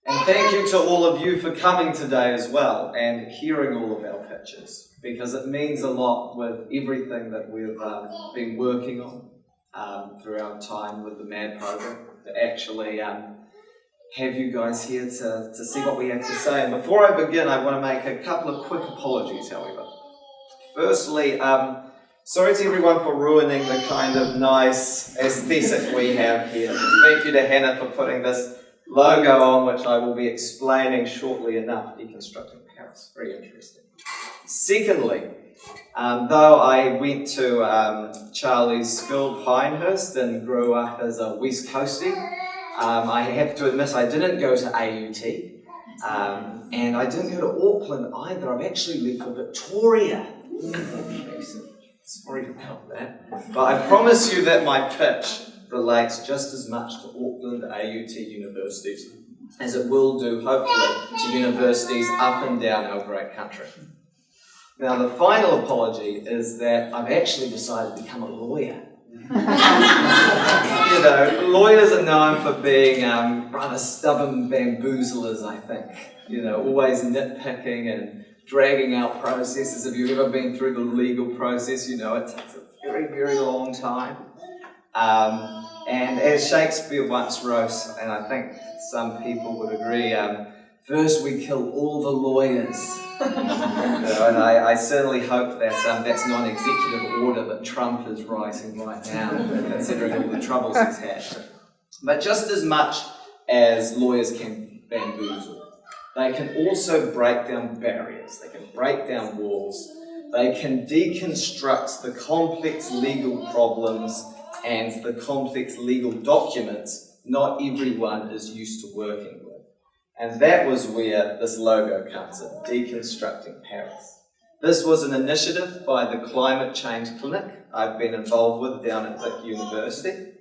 And thank you to all of you for coming today as well and hearing all of our pitches, because it means a lot with everything that we've been working on through our time with the MAD program, to actually have you guys here to see what we have to say. And before I begin, I want to make a couple of quick apologies, however. Firstly, sorry to everyone for ruining the kind of nice aesthetic we have here. Thank you to Hannah for putting this logo on, which I will be explaining shortly enough, deconstructing Paris. Very interesting. Secondly, though I went to Charlie's school, Pinehurst, and grew up as a West Coastie, I have to admit I didn't go to AUT, and I didn't go to Auckland either. I've actually left for Victoria. Sorry about that. But I promise you that my pitch relates just as much to Auckland AUT universities as it will do, hopefully, to universities up and down our great country. Now, the final apology is that I've actually decided to become a lawyer. You know, lawyers are known for being rather stubborn bamboozlers, I think. You know, always nitpicking and dragging out processes. If you've ever been through the legal process, you know it takes a very, very long time. And as Shakespeare once wrote, and I think some people would agree, first we kill all the lawyers. And I certainly hope that that's not an executive order that Trump is writing right now, considering all the troubles he's had. But just as much as lawyers can bamboozle, they can also break down barriers, they can break down walls, they can deconstruct the complex legal problems and the complex legal documents not everyone is used to working with. And that was where this logo comes in, Deconstructing Paris. This was an initiative by the Climate Change Clinic I've been involved with down at Vic University.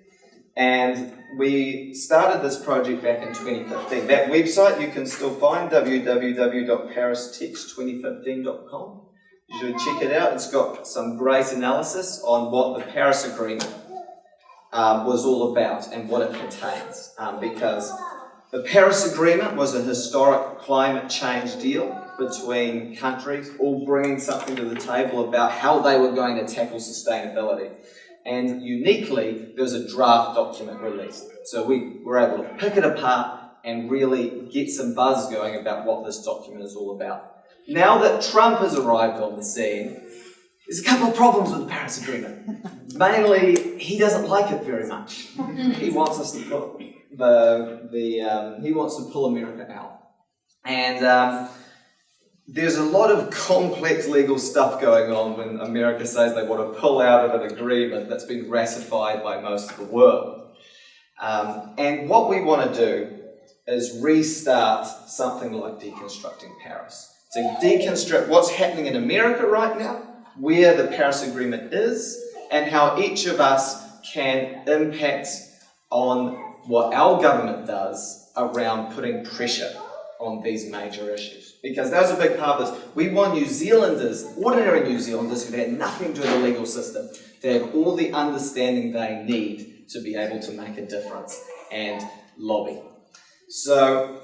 And we started this project back in 2015. That website you can still find, www.paristext2015.com. You should check it out. It's got some great analysis on what the Paris Agreement was all about and what it contains. Because the Paris Agreement was a historic climate change deal between countries, all bringing something to the table about how they were going to tackle sustainability. And uniquely, there was a draft document released. So we were able to pick it apart and really get some buzz going about what this document is all about. Now that Trump has arrived on the scene, there's a couple of problems with the Paris Agreement. Mainly, he doesn't like it very much. He wants us to put he wants to pull America out. And there's a lot of complex legal stuff going on when America says they want to pull out of an agreement that's been ratified by most of the world. And what we want to do is restart something like Deconstructing Paris. To deconstruct what's happening in America right now, where the Paris Agreement is, and how each of us can impact on what our government does around putting pressure on these major issues. Because that was a big part of this. We want New Zealanders, ordinary New Zealanders who had nothing to do with the legal system, to have all the understanding they need to be able to make a difference and lobby. So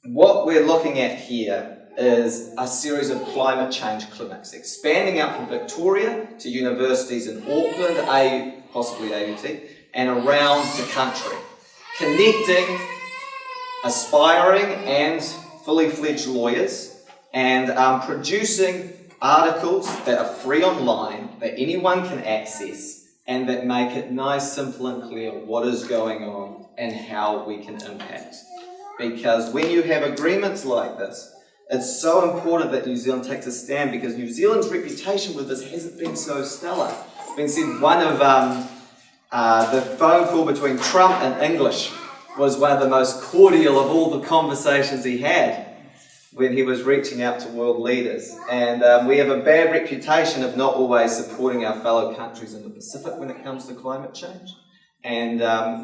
what we're looking at here is a series of climate change clinics, expanding out from Victoria to universities in Auckland, possibly AUT, and around the country, connecting aspiring and fully fledged lawyers and producing articles that are free online, that anyone can access, and that make it nice, simple and clear what is going on and how we can impact. Because when you have agreements like this, it's so important that New Zealand takes a stand, because New Zealand's reputation with this hasn't been so stellar. It's been said one of the phone call between Trump and English was one of the most cordial of all the conversations he had when he was reaching out to world leaders. And we have a bad reputation of not always supporting our fellow countries in the Pacific when it comes to climate change, and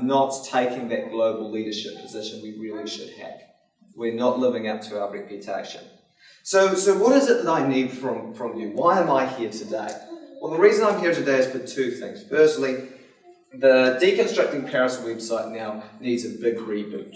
not taking that global leadership position we really should have. We're not living up to our reputation. So what is it that I need from you? Why am I here today? Well, the reason I'm here today is for two things. Firstly, the Deconstructing Paris website now needs a big reboot.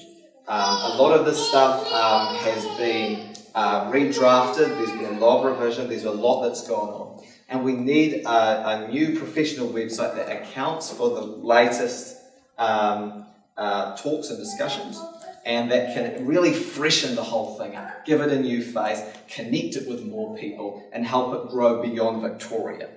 A lot of this stuff has been redrafted, there's been a lot of revision, there's a lot that's gone on. And we need a new professional website that accounts for the latest talks and discussions, and that can really freshen the whole thing up, give it a new face, connect it with more people, and help it grow beyond Victoria.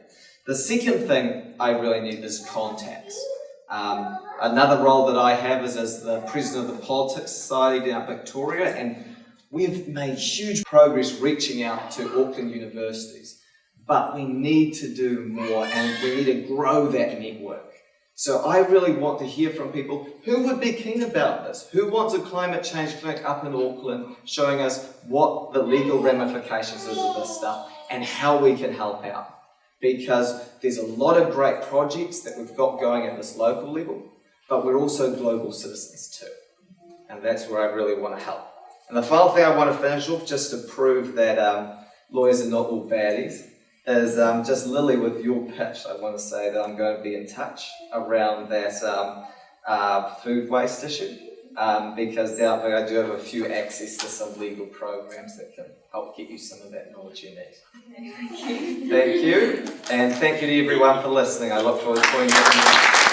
The second thing I really need is contacts. Another role that I have is as the president of the Politics Society down at Victoria, and we've made huge progress reaching out to Auckland universities, but we need to do more, and we need to grow that network. So I really want to hear from people who would be keen about this, who wants a climate change clinic up in Auckland, showing us what the legal ramifications is of this stuff and how we can help out. Because there's a lot of great projects that we've got going at this local level, but we're also global citizens too. And that's where I really want to help. And the final thing I want to finish off, just to prove that lawyers are not all baddies, is just Lily, with your pitch, I want to say that I'm going to be in touch around that food waste issue, because down there I do have a few access to some legal programs that can help get you some of that knowledge you need. Okay, thank you. Thank you, and thank you to everyone for listening. I look forward to talking to you.